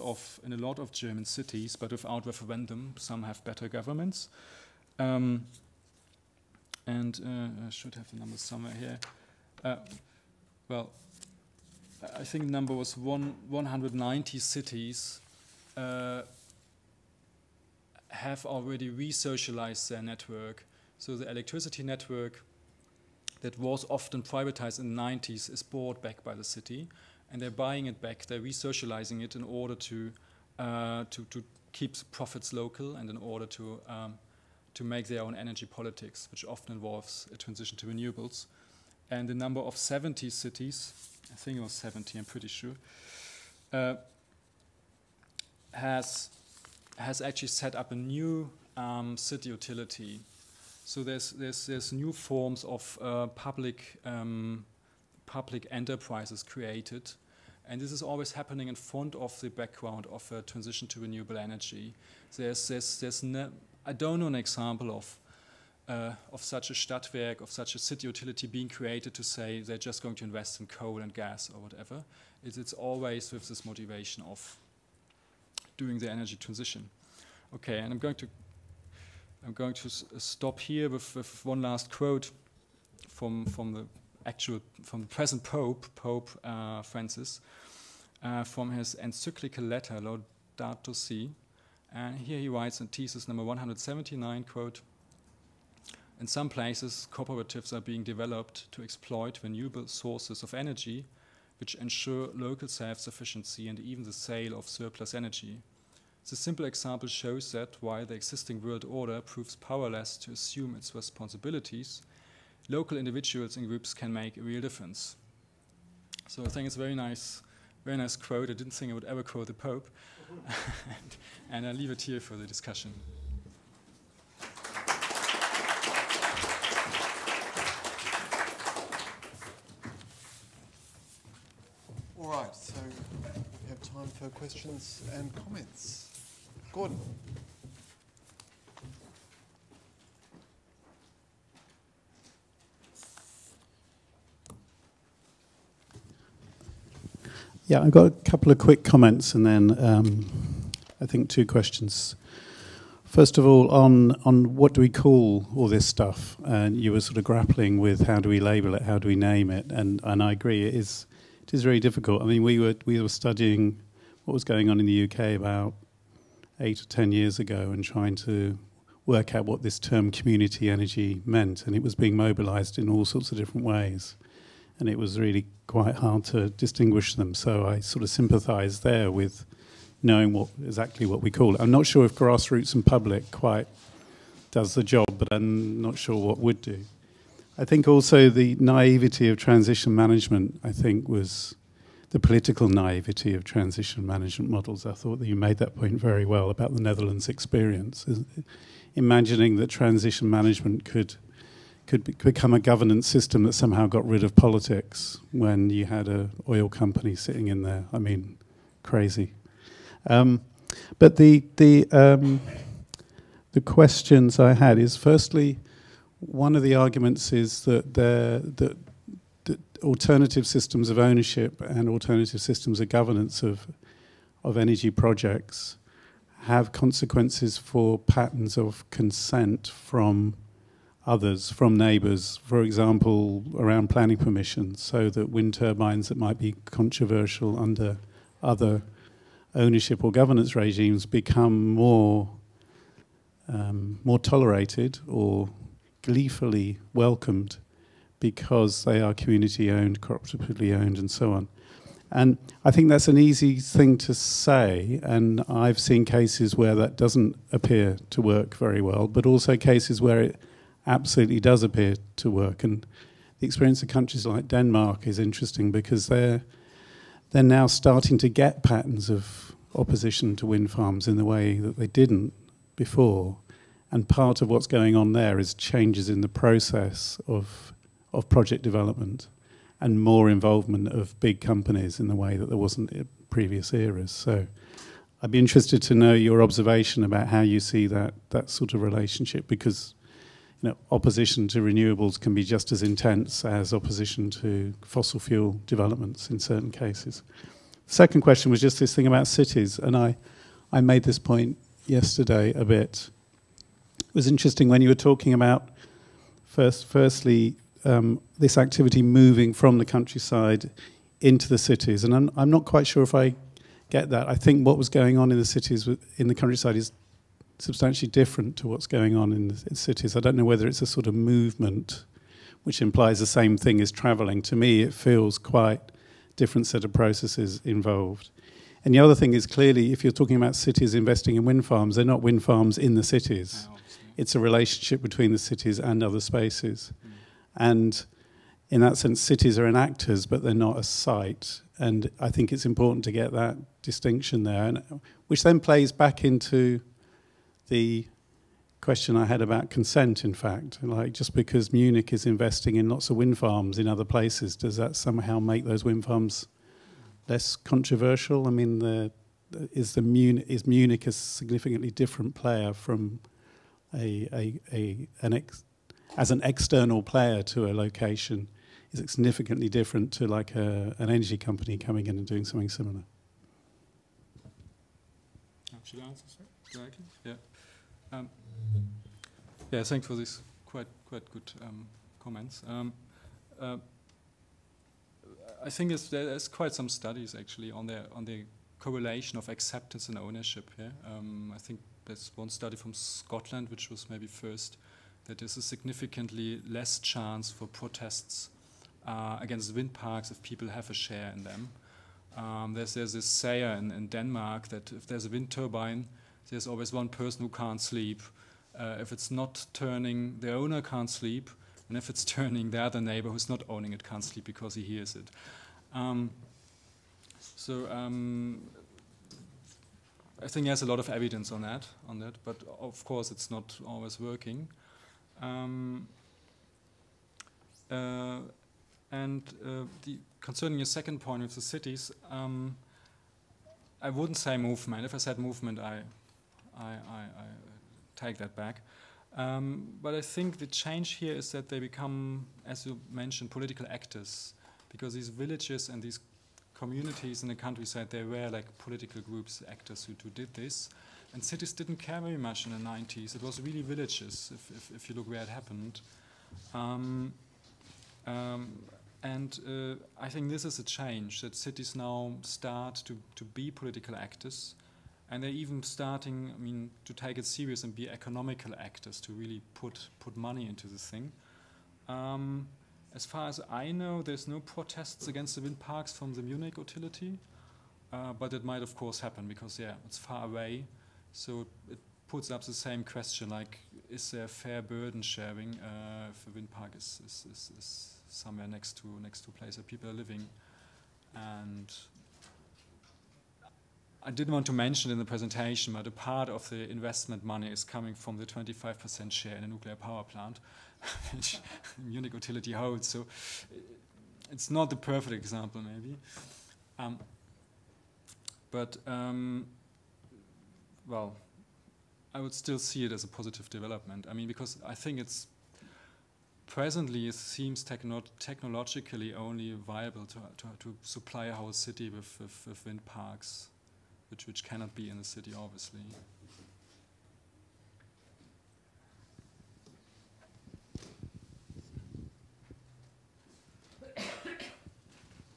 of German cities, but without referendum. Some have better governments. And I should have the numbers somewhere here. Well, I think the number was 190 cities have already re-socialized their network. So the electricity network that was often privatized in the 90s is bought back by the city, and they're buying it back. They're re-socializing it in order to keep profits local and in order to make their own energy politics, which often involves a transition to renewables. And the number of 70 cities, I think it was 70, I'm pretty sure, has actually set up a new city utility. So there's new forms of public enterprises created, and this is always happening in front of the background of a transition to renewable energy. I don't know an example of such a Stadtwerk, of such a city utility being created to say they're just going to invest in coal and gas or whatever. It's always with this motivation of doing the energy transition. Okay, and I'm going to stop here with one last quote from the present Pope Francis, from his encyclical letter Laudato Si. And here he writes in thesis number 179, quote, "In some places, cooperatives are being developed to exploit renewable sources of energy, which ensure local self-sufficiency and even the sale of surplus energy. The simple example shows that while the existing world order proves powerless to assume its responsibilities, local individuals and groups can make a real difference." So I think it's a very nice quote. I didn't think I would ever quote the Pope. And I'll leave it here for the discussion. All right, so we have time for questions and comments. Gordon. Yeah, I've got a couple of quick comments and then I think two questions First of all, on what do we call all this stuff? And you were sort of grappling with how do we label it, how do we name it? And I agree, it is very difficult. I mean, we were studying what was going on in the UK about 8 or 10 years ago and trying to work out what this term community energy meant, and it was being mobilised in all sorts of different ways, and it was really quite hard to distinguish them. So I sort of sympathise there with knowing exactly what we call it. I'm not sure if grassroots and public quite does the job, but I'm not sure what would do. I think also the naivety of transition management, I think, was the political naivety of transition management models. I thought that you made that point very well about the Netherlands experience. Imagining that transition management could become a governance system that somehow got rid of politics when you had an oil company sitting in there. I mean, crazy. But the questions I had is, firstly, one of the arguments is that the alternative systems of ownership and alternative systems of governance of energy projects have consequences for patterns of consent from others, from neighbours, for example, around planning permissions, so that wind turbines that might be controversial under other ownership or governance regimes become more tolerated or gleefully welcomed because they are community owned, cooperatively owned, and so on. And I think that's an easy thing to say, and I've seen cases where that doesn't appear to work very well, but also cases where it absolutely does appear to work. And the experience of countries like Denmark is interesting because they're now starting to get patterns of opposition to wind farms in the way that they didn't before. And part of what's going on there is changes in the process of project development and more involvement of big companies in the way that there wasn't in previous eras. So I'd be interested to know your observation about how you see that sort of relationship, because opposition to renewables can be just as intense as opposition to fossil fuel developments in certain cases. Second question was just this thing about cities, and I made this point yesterday a bit. It was interesting when you were talking about firstly this activity moving from the countryside into the cities, and I'm not quite sure if I get that. I think what was going on in the cities, in the countryside, is substantially different to what's going on in the cities. I don't know whether it's a sort of movement which implies the same thing as travelling. To me, it feels quite different set of processes involved. And the other thing is, clearly, if you're talking about cities investing in wind farms, they're not wind farms in the cities. No, it's a relationship between the cities and other spaces. And in that sense, cities are enactors, but they're not a site. And I think it's important to get that distinction there, which then plays back into the question I had about consent, in fact. Like, just because Munich is investing in lots of wind farms in other places, does that somehow make those wind farms less controversial? I mean, is Munich a significantly different player from as an external player to a location? Is it significantly different to like an energy company coming in and doing something similar? Should I answer directly? Yeah. Yeah, thanks for these quite good comments. I think there's quite some studies actually on the correlation of acceptance and ownership. Yeah? I think there's one study from Scotland, which was maybe first, that there's a significantly less chance for protests against wind parks if people have a share in them. There's this saying in Denmark that if there's a wind turbine, there's always one person who can't sleep. If it's not turning, the owner can't sleep, and if it's turning, the other neighbor who's not owning it can't sleep because he hears it. I think there's a lot of evidence on that, but of course it's not always working. Concerning your second point with the cities, I wouldn't say movement. If I said movement, I take that back. But I think the change here is that they become, as you mentioned, political actors, because these villages and these communities in the countryside, they were like political groups, actors who did this. and cities didn't care very much in the 90s. It was really villages, if you look where it happened. I think this is a change, that cities now start to be political actors, and they're even starting, I mean, to take it serious and be economical actors, to really put money into this thing. As far as I know, there's no protests against the wind parks from the Munich utility, but it might of course happen because, yeah, it's far away. So it puts up the same question, like, is there fair burden sharing if the wind park is somewhere next to a place where people are living? And I didn't want to mention in the presentation, but a part of the investment money is coming from the 25% share in a nuclear power plant, which Munich utility holds. So it's not the perfect example, maybe. Well, I would still see it as a positive development. I mean, because I think it's presently it seems technologically only viable to supply a whole city with wind parks, which cannot be in the city, obviously.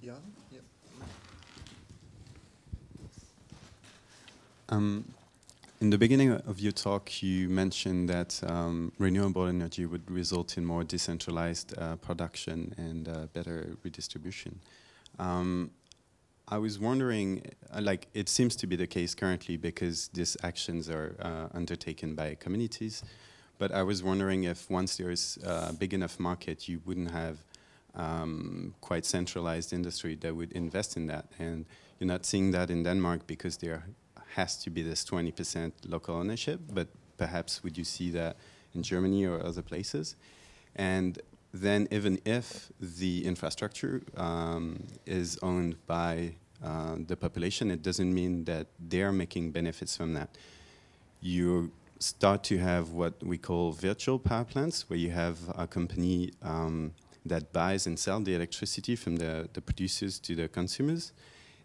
Yeah. Yep. In the beginning of your talk, you mentioned that renewable energy would result in more decentralized production and better redistribution. I was wondering, like, it seems to be the case currently because these actions are undertaken by communities, but I was wondering if once there's a big enough market, you wouldn't have quite centralized industry that would invest in that. And you're not seeing that in Denmark because there has to be this 20% local ownership, but perhaps would you see that in Germany or other places? And then even if the infrastructure is owned by the population, it doesn't mean that they're making benefits from that. You start to have what we call virtual power plants, where you have a company that buys and sells the electricity from the producers to the consumers,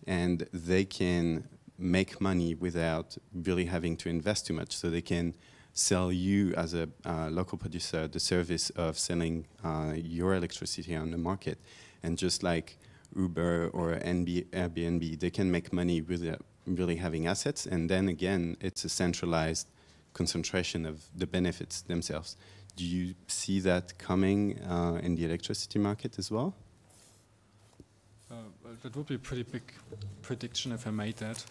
and they can make money without really having to invest too much. So they can sell you as a local producer the service of selling your electricity on the market. And just like Uber or Airbnb, they can make money without really having assets. And then again, it's a centralized concentration of the benefits themselves. Do you see that coming in the electricity market as well? That would be a pretty big prediction if I made that.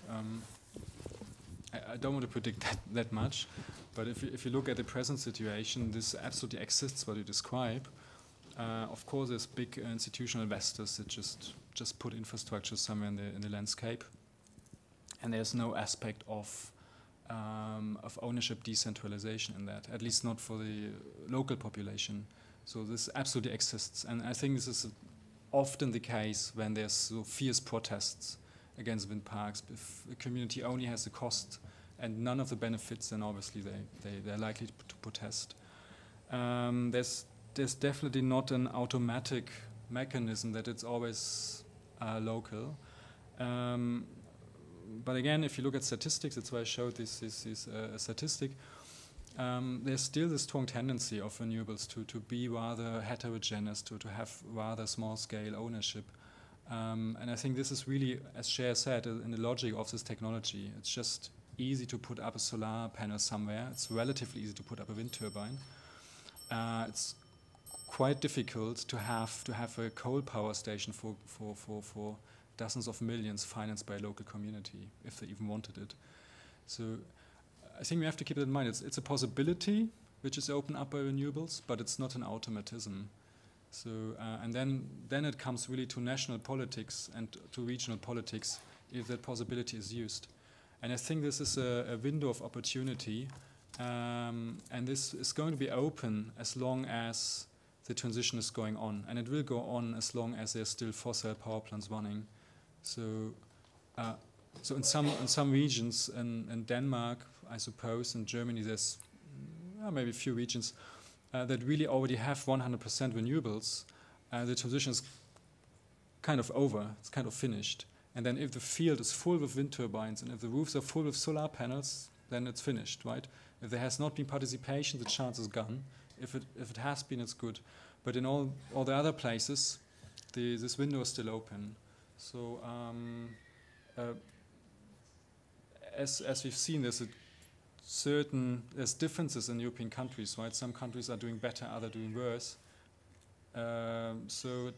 I don't want to predict that much, but if you look at the present situation, this absolutely exists what you describe. Of course, there's big institutional investors that just put infrastructure somewhere in the landscape, and there's no aspect of ownership decentralization in that, at least not for the local population. So this absolutely exists, and I think this is often the case when there's so fierce protests against wind parks. If a community only has the cost and none of the benefits, then obviously they're likely to protest. There's definitely not an automatic mechanism that it's always local. But again, if you look at statistics, that's why I showed this statistic. There's still the strong tendency of renewables to be rather heterogeneous, to have rather small-scale ownership. And I think this is really, as Cher said, in the logic of this technology. It's just easy to put up a solar panel somewhere. It's relatively easy to put up a wind turbine. It's quite difficult to have a coal power station for dozens of millions financed by a local community, if they even wanted it. So I think we have to keep it in mind. It's a possibility which is opened up by renewables, but it's not an automatism. So and then it comes really to national politics and to regional politics if that possibility is used. And I think this is a window of opportunity, and this is going to be open as long as the transition is going on, and it will go on as long as there's still fossil power plants running. So in some regions in Denmark, I suppose, in Germany, there's maybe a few regions that really already have 100% renewables. The transition is kind of over, it's kind of finished. And then if the field is full with wind turbines and if the roofs are full with solar panels, then it's finished, right? If there has not been participation, the chance is gone. If it has been, it's good. But in all the other places, this window is still open. So as we've seen, there's differences in European countries, right? Some countries are doing better, others doing worse. So it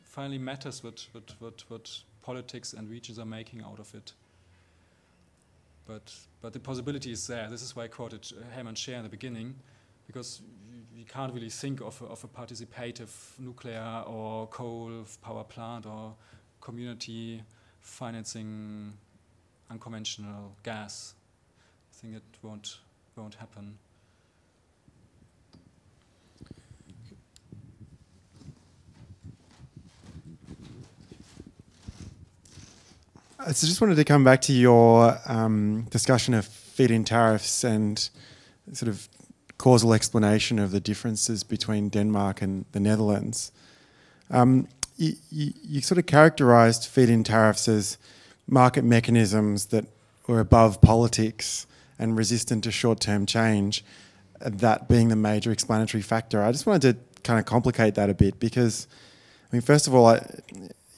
finally matters what politics and regions are making out of it. But the possibility is there. This is why I quoted Helmholtz Scher in the beginning, because you can't really think of a participative nuclear or coal power plant or community financing unconventional gas. I think it won't happen. So just wanted to come back to your discussion of feed-in tariffs and sort of causal explanation of the differences between Denmark and the Netherlands. You sort of characterized feed-in tariffs as market mechanisms that were above politics and resistant to short-term change, that being the major explanatory factor. I just wanted to kind of complicate that a bit because, I mean, first of all,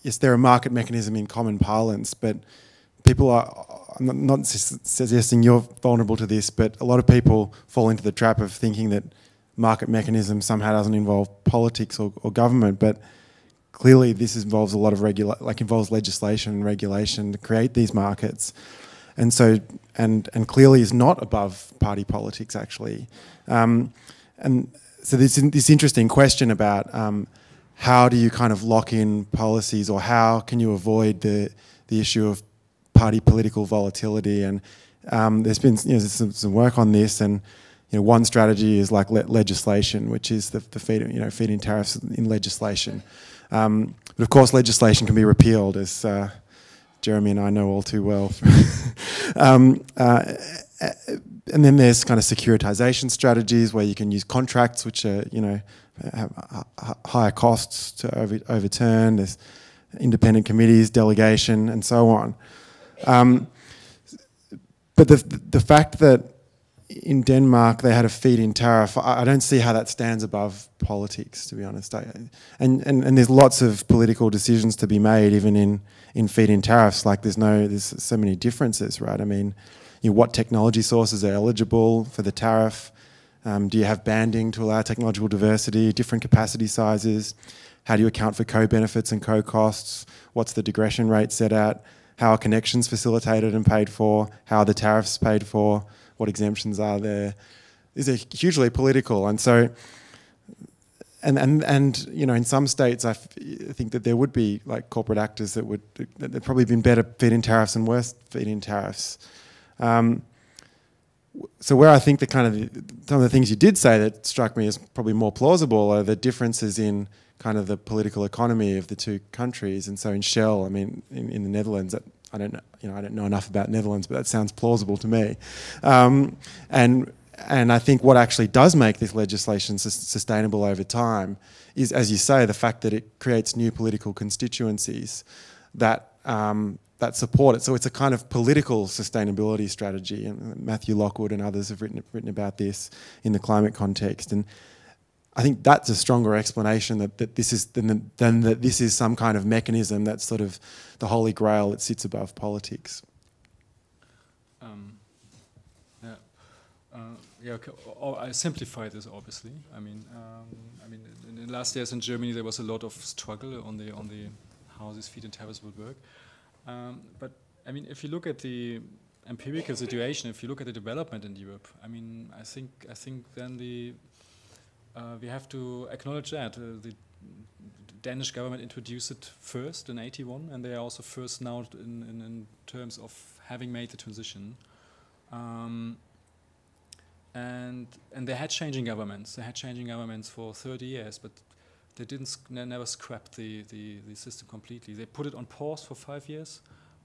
yes, they're a market mechanism in common parlance, but people are, I'm not suggesting you're vulnerable to this, but a lot of people fall into the trap of thinking that market mechanism somehow doesn't involve politics or government, but clearly this involves a lot of involves legislation and regulation to create these markets. And so, and clearly is not above party politics actually. And so this interesting question about how do you kind of lock in policies, or how can you avoid the issue of party political volatility? And there's been some work on this, and one strategy is like legislation, which is the feed-in tariffs in legislation. But of course, legislation can be repealed, as Jérémy and I know all too well. And then there's kind of securitization strategies where you can use contracts, which are have higher costs to overturn. There's independent committees, delegation, and so on. But the fact that in Denmark they had a feed-in tariff, I don't see how that stands above politics, to be honest. And there's lots of political decisions to be made, even in feed-in tariffs. Like there's so many differences, right? I mean, what technology sources are eligible for the tariff? Do you have banding to allow technological diversity, different capacity sizes? How do you account for co-benefits and co-costs? What's the digression rate set at? How are connections facilitated and paid for? How are the tariffs paid for? What exemptions are there? These are hugely political. And so, and in some states, I think that there would be like corporate actors that there'd probably been better feed-in tariffs and worse feed-in tariffs. So where I think some of the things you did say that struck me as probably more plausible are the differences in kind of the political economy of the two countries. And so in Shell, I mean, in the Netherlands, I don't know enough about Netherlands, but that sounds plausible to me. And I think what actually does make this legislation sustainable over time is, as you say, the fact that it creates new political constituencies that support it. So it's a kind of political sustainability strategy, and Matthew Lockwood and others have written about this in the climate context. And I think that's a stronger explanation that this is than that this is some kind of mechanism that's sort of the holy grail that sits above politics. Okay. I simplify this obviously. I mean, in the last years in Germany there was a lot of struggle on the how this feed-in tariffs would work. But I mean, if you look at the empirical situation, if you look at the development in Europe, I mean, I think then we have to acknowledge that the Danish government introduced it first in '81, and they are also first now in terms of having made the transition. And they had changing governments. They had changing governments for 30 years, but they never scrapped the system completely. They put it on pause for 5 years,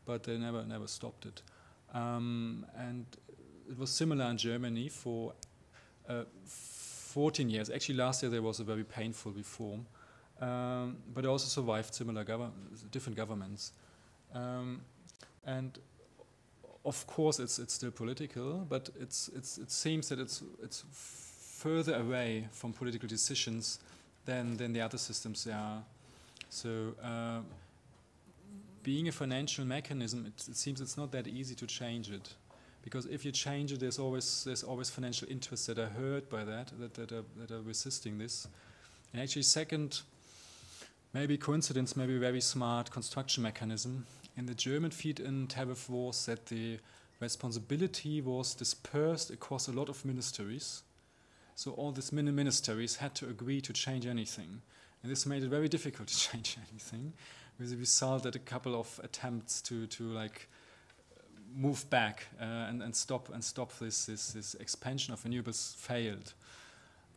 but they never stopped it. And it was similar in Germany for 14 years. Actually, last year there was a very painful reform, but it also survived similar different governments. And of course, it's still political, but it seems that it's further away from political decisions than the other systems there are. So being a financial mechanism, it seems it's not that easy to change it, because if you change it, there's always financial interests that are hurt by that are resisting this. And actually, second, maybe coincidence, maybe a very smart construction mechanism. In the German feed-in tariff was that the responsibility was dispersed across a lot of ministries. So all these ministries had to agree to change anything. And this made it very difficult to change anything, with the result that a couple of attempts to like move back and stop this expansion of renewables failed.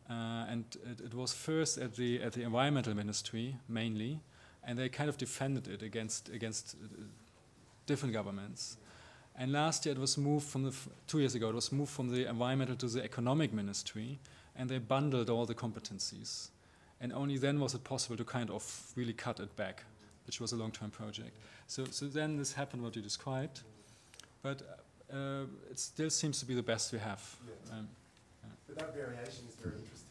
And it was first at the environmental ministry mainly, and they kind of defended it against different governments. And last year it was moved from 2 years ago, it was moved from the environmental to the economic ministry, and they bundled all the competencies. And only then was it possible to kind of really cut it back, which was a long-term project. So then this happened, what you described, but it still seems to be the best we have. Yeah. But that variation is very interesting.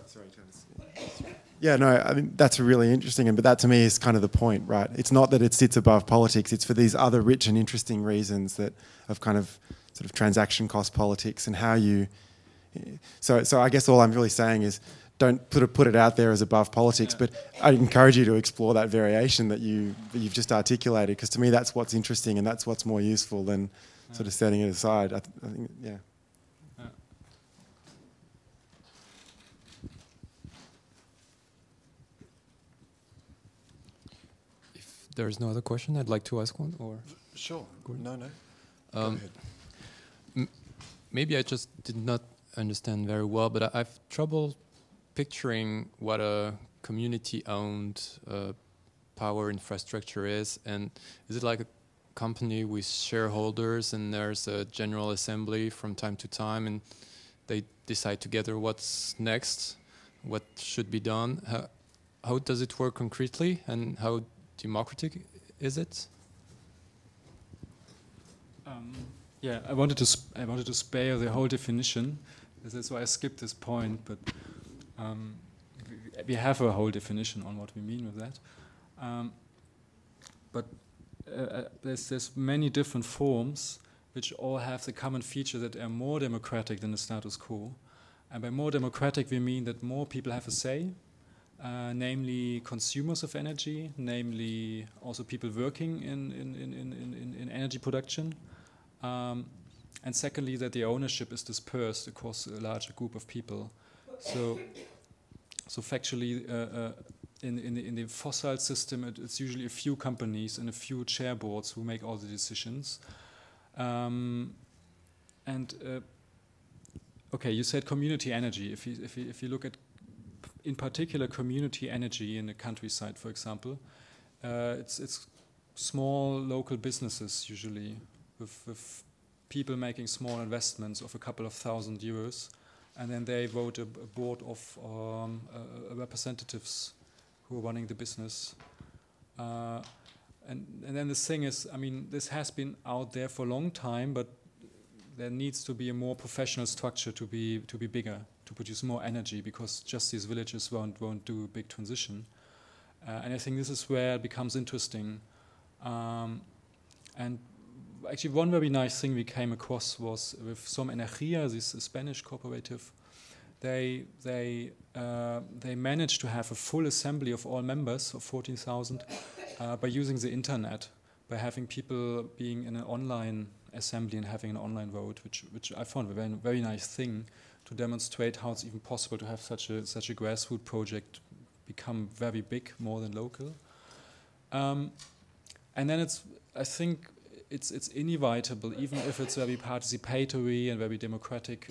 Sorry, Thomas. Yeah, no, I mean, that's really interesting, but that to me is kind of the point, right? It's not that it sits above politics, it's for these other rich and interesting reasons that of kind of sort of transaction cost politics and how you... So I guess all I'm really saying is don't put it out there as above politics, but I encourage you to explore that variation that you've just articulated, because to me that's what's interesting and that's what's more useful than sort of setting it aside. I think, yeah. If there's no other question, I'd like to ask one. Or sure. No. Go ahead. Maybe I just did not understand very well, but I've trouble picturing what a community-owned power infrastructure is, and is it like a company with shareholders and there's a general assembly from time to time and they decide together what's next, what should be done? How does it work concretely, and how democratic is it? Yeah, I wanted to spare the whole definition. That's why I skipped this point, but we have a whole definition on what we mean with that. But there's many different forms which all have the common feature that are more democratic than the status quo. And by more democratic, we mean that more people have a say, namely consumers of energy, namely also people working in energy production. And secondly, that the ownership is dispersed across a larger group of people. So factually, in the fossil system, it's usually a few companies and a few chair boards who make all the decisions. Okay, you said community energy. If you look at, in particular, community energy in the countryside, for example, it's small local businesses usually with people making small investments of a couple of €1,000, and then they vote a board of representatives who are running the business. And then the thing is, I mean, this has been out there for a long time, but there needs to be a more professional structure to be bigger, to produce more energy, because just these villages won't do a big transition. And I think this is where it becomes interesting. And actually, one very nice thing we came across was with Som Energía, this Spanish cooperative. They managed to have a full assembly of all members of 14,000 by using the internet, by having people being in an online assembly and having an online vote, which I found a very, very nice thing to demonstrate how it's even possible to have such a grassroots project become very big, more than local. And then I think it's inevitable, even if it's very participatory and very democratic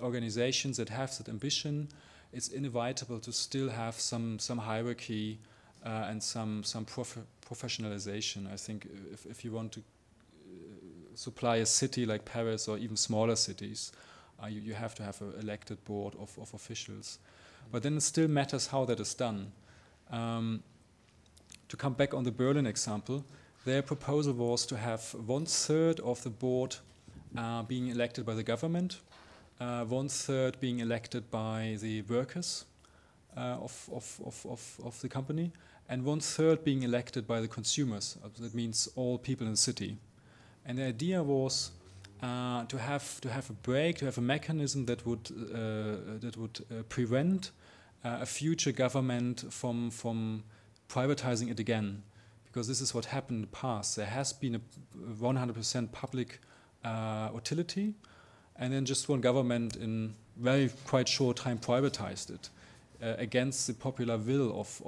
organizations that have that ambition, it's inevitable to still have some hierarchy and some professionalization. I think if you want to supply a city like Paris or even smaller cities, you have to have an elected board of officials. But then it still matters how that is done. To come back on the Berlin example, their proposal was to have 1/3 of the board being elected by the government, 1/3 being elected by the workers of the company, and 1/3 being elected by the consumers. That means all people in the city. And the idea was to have a break, to have a mechanism that would prevent a future government from privatizing it again, because this is what happened in the past. There has been a 100% public utility, and then just one government in quite short time privatized it against the popular will of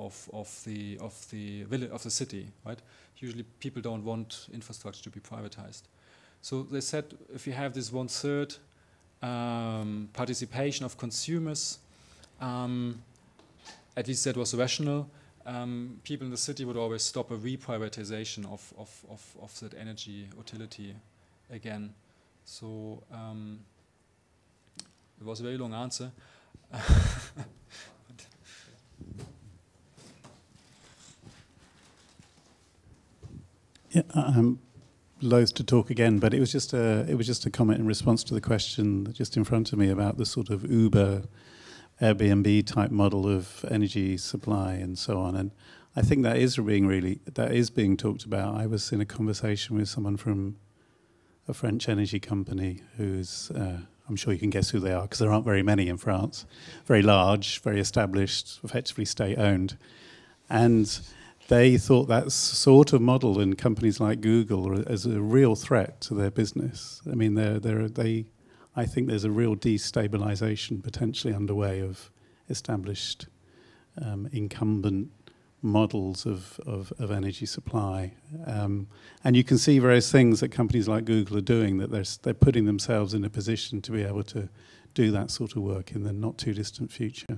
the city. Right? Usually, people don't want infrastructure to be privatized. So they said, if you have this 1/3 participation of consumers, at least that was rational. People in the city would always stop a reprivatization of that energy utility again. So it was a very long answer. Yeah, I'm loath to talk again, but it was just a comment in response to the question just in front of me about the sort of Uber, Airbnb type model of energy supply and so on. And I think that is being talked about. I was in a conversation with someone from a French energy company who's, I'm sure you can guess who they are because there aren't very many in France, very large, very established, effectively state-owned. And they thought that sort of model in companies like Google as a real threat to their business. I mean, I think there's a real destabilization potentially underway of established incumbent models of energy supply. And you can see various things that companies like Google are doing, that they're putting themselves in a position to be able to do that sort of work in the not too distant future.